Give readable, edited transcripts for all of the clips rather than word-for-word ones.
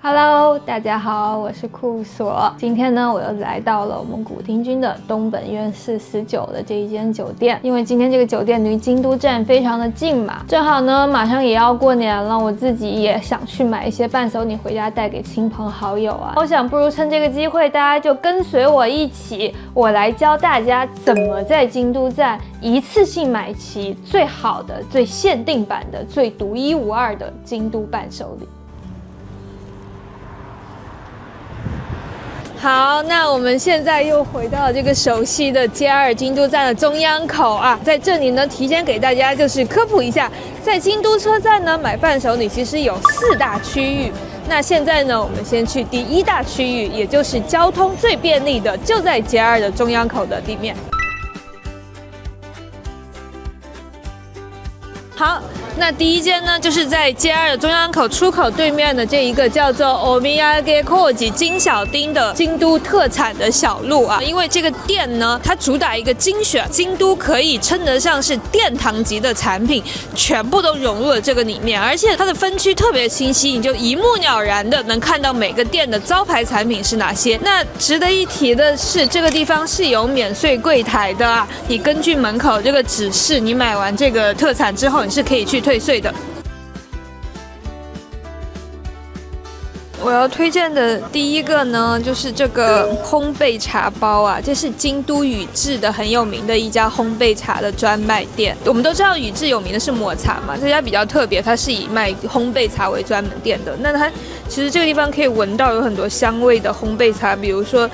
Hello， 大家好，我是库索。今天呢，我又来到了我们古町君的东本院四49的这一间酒店，因为今天这个酒店离京都站非常的近嘛，正好呢马上也要过年了，我自己也想去买一些伴手礼回家带给亲朋好友啊。我想不如趁这个机会，大家就跟随我一起，我来教大家怎么在京都站一次性买齐最好的、最限定版的、最独一无二的京都伴手礼。好，那我们现在又回到这个熟悉的 JR 京都站的中央口啊，在这里呢，提前给大家就是科普一下，在京都车站呢买伴手礼其实有4大区域。那现在呢，我们先去第1大区域，也就是交通最便利的，就在 JR 的中央口的地面。好，那第一间呢，就是在 JR 的中央口出口对面的这一个叫做 Omiyage Koji 金小町的京都特产的小路啊。因为这个店呢，它主打一个精选，京都可以称得上是殿堂级的产品，全部都融入了这个里面，而且它的分区特别清晰，你就一目了然的能看到每个店的招牌产品是哪些。那值得一提的是，这个地方是有免税柜台的啊，你根据门口这个指示，你买完这个特产之后，你是可以去退税的。我要推荐的第一个呢，就是这个烘焙茶包啊，这是京都宇治的很有名的一家烘焙茶的专卖店。我们都知道宇治有名的是抹茶嘛，这家比较特别，它是以卖烘焙茶为专门店的。那它其实这个地方可以闻到有很多香味的烘焙茶，比如说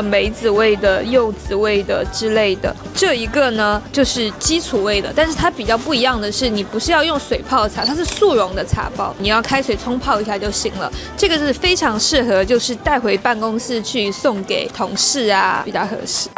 梅子味的、柚子味的之类的。这一个呢就是基础味的，但是它比较不一样的是，你不是要用水泡茶，它是速溶的茶包，你要开水冲泡一下就行了。这个是非常适合就是带回办公室去送给同事啊，比较合适。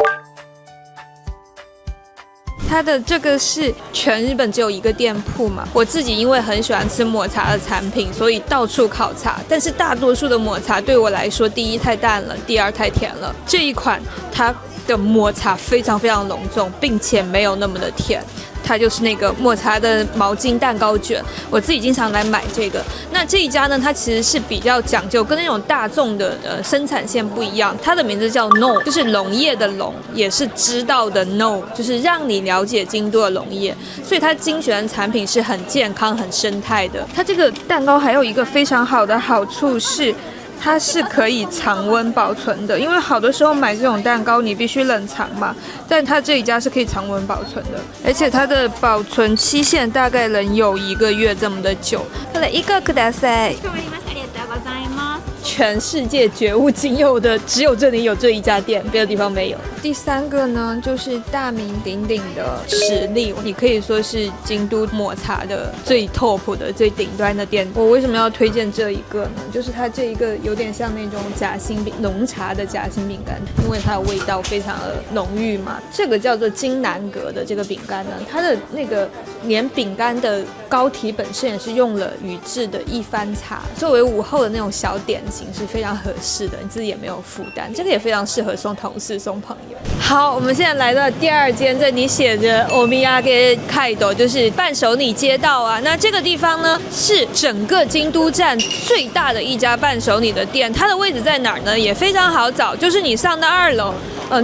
它的这个是全日本只有一个店铺嘛，我自己因为很喜欢吃抹茶的产品，所以到处考察。但是大多数的抹茶对我来说，第一太淡了，第二太甜了。这一款它的抹茶非常非常隆重，并且没有那么的甜。它就是那个抹茶的毛巾蛋糕卷，我自己经常来买这个。那这一家呢，它其实是比较讲究，跟那种大众的生产线不一样。它的名字叫 No， 就是农业的农，也是知道的 No， 就是让你了解京都的农业。所以它精选的产品是很健康、很生态的。它这个蛋糕还有一个非常好的好处是，它是可以常温保存的，因为好多时候买这种蛋糕你必须冷藏嘛，但它这一家是可以常温保存的，而且它的保存期限大概能有1个月这么的久。好了，一个ください。全世界绝无仅有的，只有这里有这一家店，别的地方没有。第3个呢，就是大名鼎鼎的实力，你可以说是京都抹茶的最 top 的、最顶端的店。我为什么要推荐这一个呢？就是它这一个有点像那种夹心饼，浓茶的夹心饼干，因为它的味道非常的浓郁嘛。这个叫做金南阁的这个饼干呢，它的那个连饼干的膏体本身也是用了宇治的一番茶，作为午后的那种小点心是非常合适的，你自己也没有负担，这个也非常适合送同事、送朋友。好，我们现在来到第2间，这里写着 Omiyage Kaido， 就是伴手礼街道啊。那这个地方呢，是整个京都站最大的一家伴手礼的店，它的位置在哪儿呢？也非常好找，就是你上到2楼。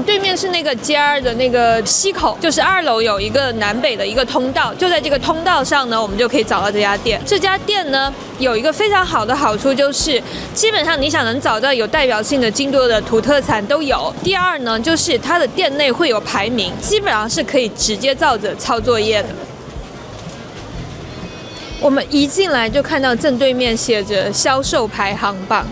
对面是那个 JR 的那个西口，就是2楼有一个南北的一个通道，就在这个通道上呢，我们就可以找到这家店。这家店呢，有一个非常好的好处，就是基本上你想能找到有代表性的京都的土特产都有。第2呢，就是它的店内会有排名，基本上是可以直接照着抄作业的。我们一进来就看到正对面写着销售排行榜，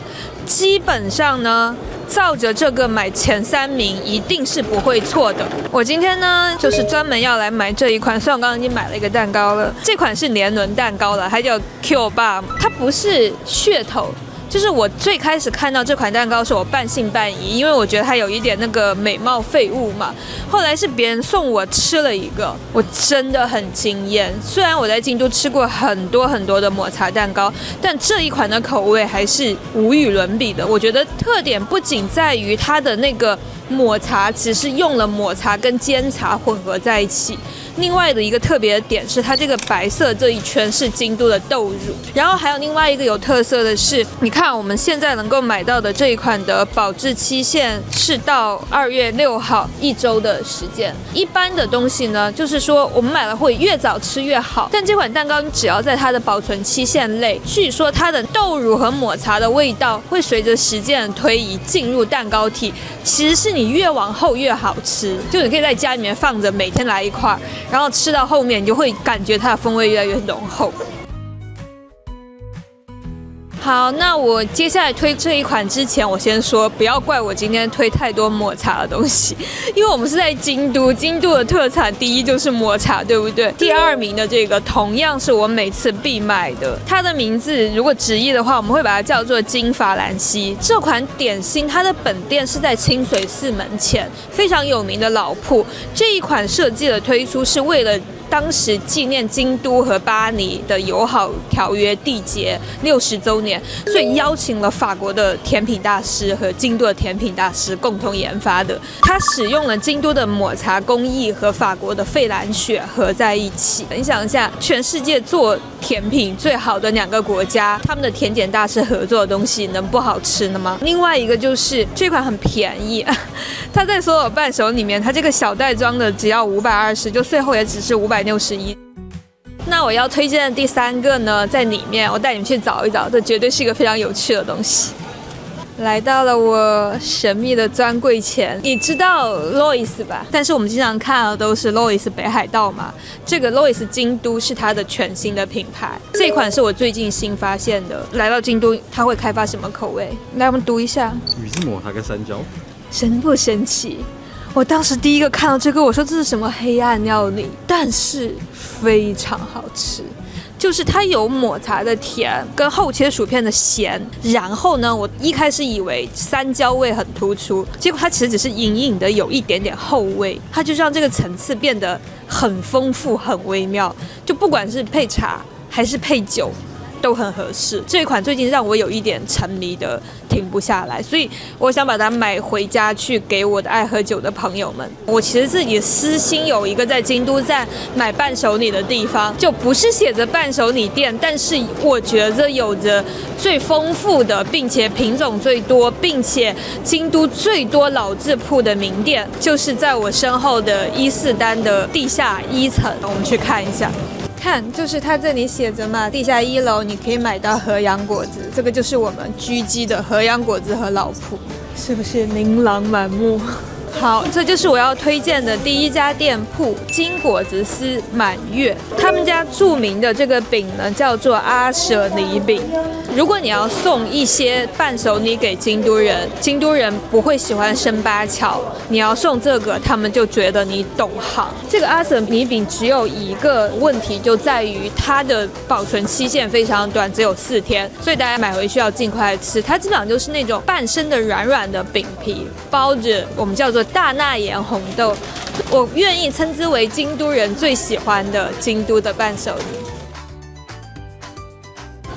基本上呢，照着这个买前3名一定是不会错的。我今天呢就是专门要来买这一款，虽然我刚刚已经买了一个蛋糕了，这款是年轮蛋糕了，它叫 Q Bar， 它不是噱头，就是我最开始看到这款蛋糕是我半信半疑，因为我觉得它有一点那个美貌废物嘛。后来是别人送我吃了一个，我真的很惊艳。虽然我在京都吃过很多的抹茶蛋糕，但这一款的口味还是无与伦比的。我觉得特点不仅在于它的那个抹茶只是用了抹茶跟煎茶混合在一起，另外的一个特别的点是它这个白色这一圈是京都的豆乳。然后还有另外一个有特色的是，你看我们现在能够买到的这一款的保质期限是到2月6号1周的时间。一般的东西呢，就是说我们买了会越早吃越好，但这款蛋糕你只要在它的保存期限内，据说它的豆乳和抹茶的味道会随着时间的推移进入蛋糕体，其实是你越往后越好吃。就你可以在家里面放着，每天来一块，然后吃到后面你就会感觉它的风味越来越浓厚。好，那我接下来推这一款之前，我先说不要怪我今天推太多抹茶的东西，因为我们是在京都，京都的特产第一就是抹茶，对不对？第2名的这个同样是我每次必买的，它的名字如果直译的话，我们会把它叫做金法兰西。这款点心它的本店是在清水寺门前，非常有名的老铺。这一款设计的推出是为了当时纪念京都和巴黎的友好条约缔结60周年，所以邀请了法国的甜品大师和京都的甜品大师共同研发的。它使用了京都的抹茶工艺和法国的费兰雪合在一起。你想一下，全世界做甜品最好的2个国家，他们的甜点大师合作的东西能不好吃呢吗？另外一个就是这款很便宜，它在所有伴手里面，它这个小袋装的只要520，就最后也只是561。那我要推荐的第3个呢，在里面我带你们去找一找，这绝对是一个非常有趣的东西。来到了我神秘的专柜前，你知道 Lois 吧？但是我们经常看到都是 Lois 北海道嘛，这个 Lois 京都是它的全新的品牌，这款是我最近新发现的。来到京都，它会开发什么口味？来，我们读一下。宇治抹茶跟山椒，神不神奇？我当时第一个看到这个，我说这是什么黑暗料理，但是非常好吃。就是它有抹茶的甜跟厚切薯片的咸，然后呢，我一开始以为山椒味很突出，结果它其实只是隐隐的有一点点后味，它就让这个层次变得很丰富很微妙，就不管是配茶还是配酒都很合适。这一款最近让我有一点沉迷的停不下来，所以我想把它买回家去给我的爱喝酒的朋友们。我其实自己私心有一个在京都站买伴手礼的地方，就不是写着伴手礼店，但是我觉得有着最丰富的并且品种最多并且京都最多老字铺的名店，就是在我身后的伊势丹的地下1层。我们去看一下。看，就是它这里写着嘛，地下1楼你可以买到和洋果子，这个就是我们狙击的和洋果子和老铺，是不是琳琅满目？好，这就是我要推荐的第一家店铺金果子丝满月。他们家著名的这个饼呢，叫做阿舍里饼。如果你要送一些伴手礼给京都人，京都人不会喜欢生八巧，你要送这个，他们就觉得你懂行。这个阿舍里饼只有一个问题，就在于它的保存期限非常短，只有4天，所以大家买回去要尽快吃。它基本上就是那种半生的软软的饼皮，包着我们叫做大纳言红豆，我愿意称之为京都人最喜欢的京都的伴手礼。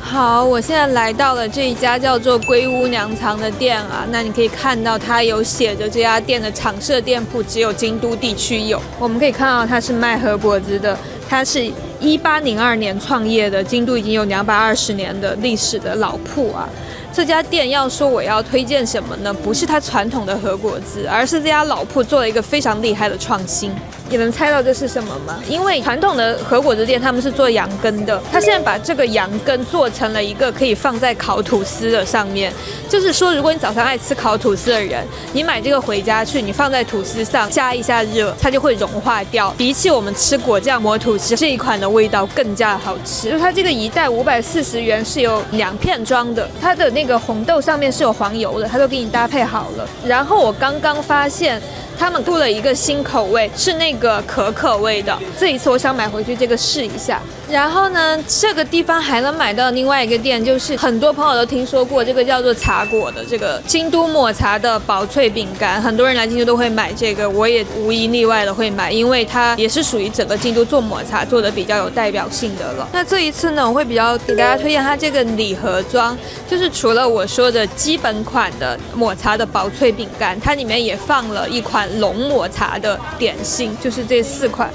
好，我现在来到了这一家叫做龟屋娘藏的店啊，那你可以看到它有写着这家店的厂设店铺只有京都地区有。我们可以看到它是卖和果子的，它是1802年创业的，京都已经有220年的历史的老铺啊。这家店要说我要推荐什么呢？不是它传统的和果子，而是这家老铺做了一个非常厉害的创新。你能猜到这是什么吗？因为传统的和果子店他们是做羊羹的，他现在把这个羊羹做成了一个可以放在烤吐司的上面。就是说，如果你早上爱吃烤吐司的人，你买这个回家去，你放在吐司上加一下热，它就会融化掉。比起我们吃果酱抹吐司，这一款的味道更加好吃。就它这个一袋540元是有2片装的，它的那个红豆上面是有黄油的，它都给你搭配好了。然后我刚刚发现他们出了一个新口味，是那个可可味的。这一次我想买回去这个试一下。然后呢，这个地方还能买到另外一个店，就是很多朋友都听说过这个叫做茶果的这个京都抹茶的薄脆饼干，很多人来京都都会买这个，我也无一例外的会买，因为它也是属于整个京都做抹茶做的比较有代表性的了。那这一次呢，我会比较给大家推荐它这个礼盒装，就是除了我说的基本款的抹茶的薄脆饼干，它里面也放了一款龙抹茶的点心，就是这4款。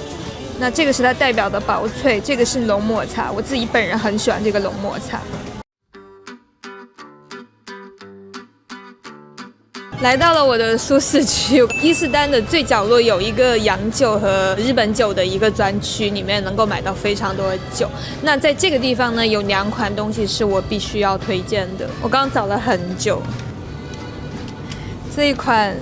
那这个是它代表的薄脆，这个是龙抹茶，我自己本人很喜欢这个龙抹茶。来到了我的舒适区，伊势丹的最角落有一个洋酒和日本酒的一个专区，里面能够买到非常多的酒。那在这个地方呢，有2款东西是我必须要推荐的，我刚刚找了很久。这一款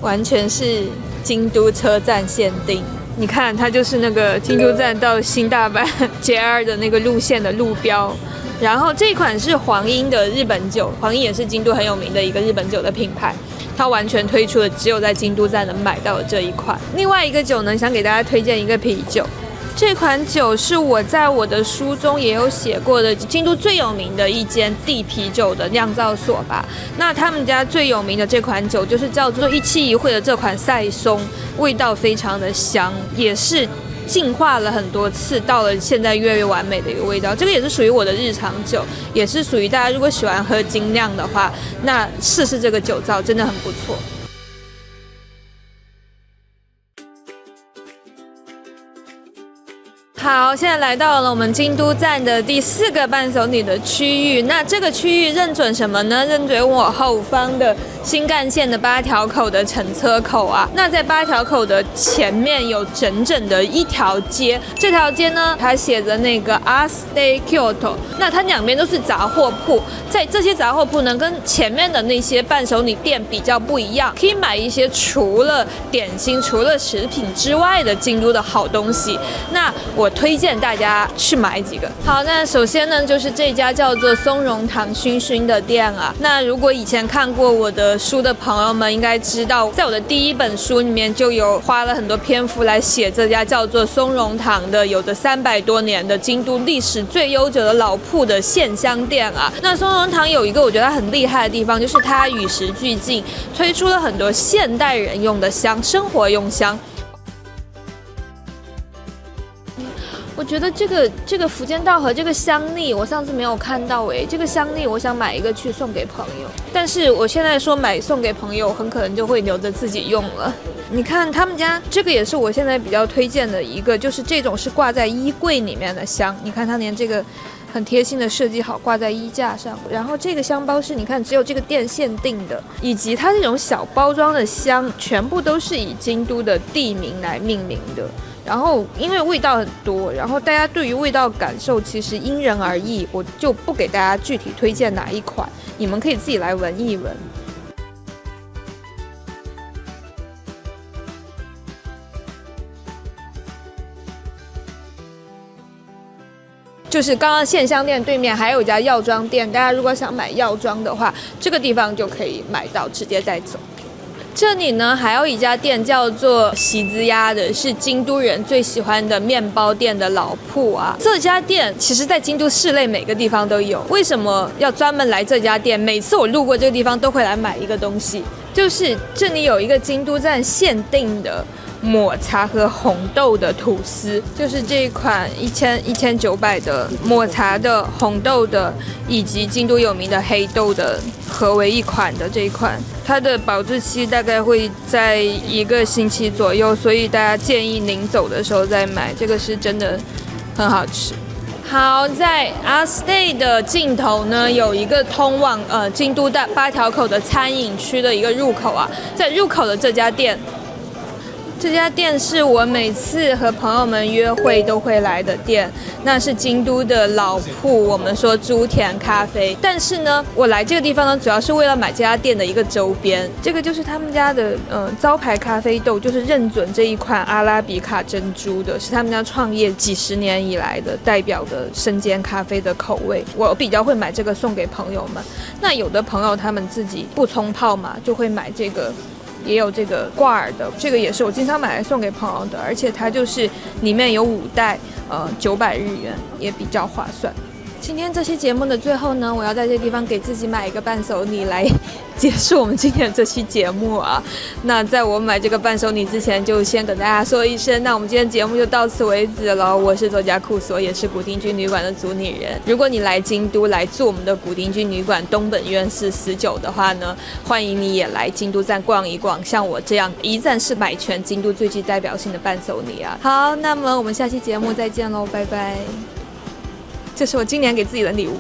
完全是京都车站限定。你看，它就是那个京都站到新大阪 JR 的那个路线的路标。然后这一款是黄英的日本酒，黄英也是京都很有名的一个日本酒的品牌，它完全推出了只有在京都站能买到的这一款。另外一个酒呢，想给大家推荐一个啤酒。这款酒是我在我的书中也有写过的，京都最有名的一间地啤酒的酿造所吧。那他们家最有名的这款酒就是叫做一期一会的这款赛松，味道非常的香，也是进化了很多次，到了现在越来越完美的一个味道。这个也是属于我的日常酒，也是属于大家如果喜欢喝精酿的话，那试试这个酒造真的很不错。好，现在来到了我们京都站的第4个伴手礼的区域。那这个区域认准什么呢？认准我后方的新干线的8条口的乘车口啊。那在8条口的前面有整整的一条街，这条街呢，它写着那个 Arte Kyoto。那它2边都是杂货铺，在这些杂货铺呢，跟前面的那些伴手礼店比较不一样，可以买一些除了点心、除了食品之外的京都的好东西。那我推荐大家去买几个。好，那首先呢，就是这家叫做松茸堂熏熏的店啊。那如果以前看过我的书的朋友们应该知道，在我的第1本书里面就有花了很多篇幅来写这家叫做松茸堂的，有着300多年的京都历史最悠久的老铺的线香店啊。那松茸堂有一个我觉得很厉害的地方，就是它与时俱进，推出了很多现代人用的香，生活用香。我觉得这个福建道和这个香粒，我上次没有看到诶。这个香粒我想买一个去送给朋友，但是我现在说买送给朋友，很可能就会留着自己用了。你看他们家这个也是我现在比较推荐的一个，就是这种是挂在衣柜里面的香。你看它连这个很贴心的设计好，挂在衣架上。然后这个香包是你看只有这个店限定的，以及它这种小包装的香，全部都是以京都的地名来命名的。然后因为味道很多，然后大家对于味道感受其实因人而异，我就不给大家具体推荐哪一款，你们可以自己来闻一闻。就是刚刚线香店对面还有一家药妆店，大家如果想买药妆的话，这个地方就可以买到，直接带走。这里呢还有一家店叫做喜之鸭的，是京都人最喜欢的面包店的老铺啊。这家店其实在京都市内每个地方都有，为什么要专门来这家店？每次我路过这个地方都会来买一个东西，就是这里有一个京都站限定的抹茶和红豆的吐司，就是这一款1900的抹茶的、红豆的以及京都有名的黑豆的合为一款的这一款，它的保质期大概会在1个星期左右，所以大家建议临走的时候再买，这个是真的很好吃。好，在 Arte 的尽头呢，有一个通往京都的8条口的餐饮区的一个入口啊，在入口的这家店。这家店是我每次和朋友们约会都会来的店，那是京都的老铺，我们说猪田咖啡。但是呢，我来这个地方呢，主要是为了买这家店的一个周边。这个就是他们家的招牌咖啡豆，就是认准这一款阿拉比卡珍珠的，是他们家创业几十年以来的代表的生煎咖啡的口味。我比较会买这个送给朋友们。那有的朋友他们自己不冲泡嘛，就会买这个。也有这个挂耳的，这个也是我经常买来送给朋友的，而且它就是里面有5袋， 900日元，也比较划算。今天这期节目的最后呢，我要在这地方给自己买一个伴手礼来结束我们今天的这期节目啊。那在我买这个伴手礼之前，就先跟大家说一声，那我们今天节目就到此为止了。我是作家库索，也是古丁居旅馆的主理人。如果你来京都来住我们的古丁居旅馆东本院是19的话呢，欢迎你也来京都站逛一逛，像我这样一站式买全京都最具代表性的伴手礼啊。好，那么我们下期节目再见喽，拜拜。这是我今年给自己的礼物。